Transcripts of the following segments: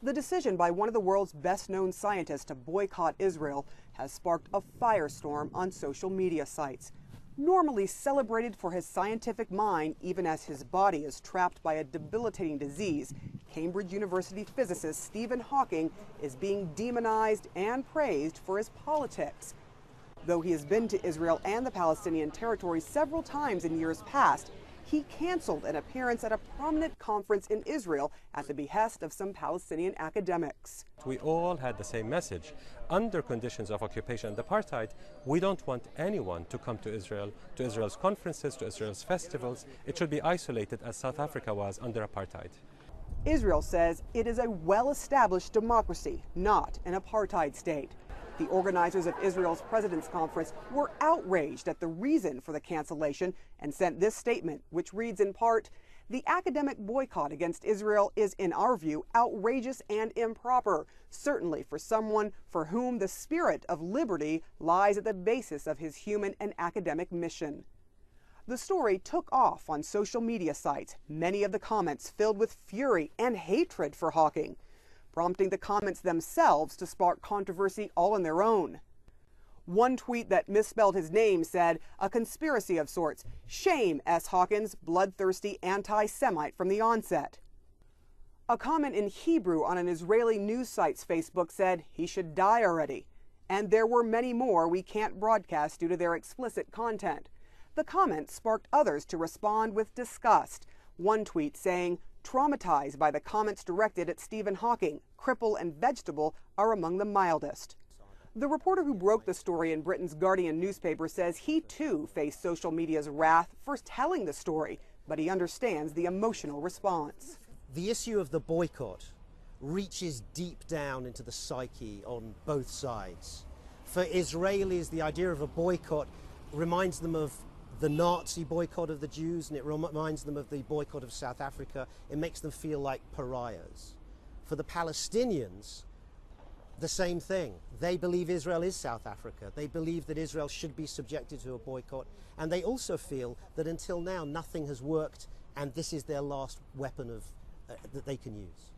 The decision by one of the world's best-known scientists to boycott Israel has sparked a firestorm on social media sites. Normally celebrated for his scientific mind, even as his body is trapped by a debilitating disease, Cambridge University physicist Stephen Hawking is being demonized and praised for his politics. Though he has been to Israel and the Palestinian territories several times in years past, he canceled an appearance at a prominent conference in Israel at the behest of some Palestinian academics. We all had the same message. Under conditions of occupation and apartheid, we don't want anyone to come to Israel's conferences, to Israel's festivals. It should be isolated as South Africa was under apartheid. Israel says it is a well-established democracy, not an apartheid state. The organizers of Israel's President's Conference were outraged at the reason for the cancellation and sent this statement, which reads in part, "The academic boycott against Israel is, in our view, outrageous and improper, certainly for someone for whom the spirit of liberty lies at the basis of his human and academic mission." The story took off on social media sites, many of the comments filled with fury and hatred for Hawking, prompting the comments themselves to spark controversy all on their own. One tweet that misspelled his name said, "A conspiracy of sorts. Shame S. Hawkins, bloodthirsty anti-Semite from the onset." A comment in Hebrew on an Israeli news site's Facebook said, "He should die already." And there were many more we can't broadcast due to their explicit content. The comments sparked others to respond with disgust. One tweet saying, "Traumatized by the comments directed at Stephen Hawking, cripple and vegetable are among the mildest." The reporter who broke the story in Britain's Guardian newspaper says he too faced social media's wrath for telling the story, but he understands the emotional response. The issue of the boycott reaches deep down into the psyche on both sides. For Israelis, the idea of a boycott reminds them of the Nazi boycott of the Jews, and it reminds them of the boycott of South Africa. It makes them feel like pariahs. For the Palestinians, the same thing. They believe Israel is South Africa. They believe that Israel should be subjected to a boycott. And they also feel that until now, nothing has worked, and this is their last weapon that they can use.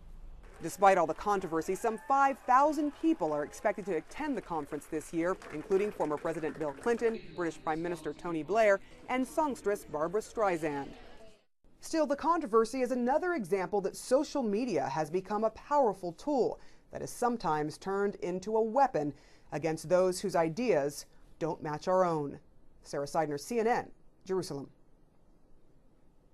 Despite all the controversy, some 5,000 people are expected to attend the conference this year, including former President Bill Clinton, British Prime Minister Tony Blair, and songstress Barbra Streisand. Still, the controversy is another example that social media has become a powerful tool that is sometimes turned into a weapon against those whose ideas don't match our own. Sarah Seidner, CNN, Jerusalem.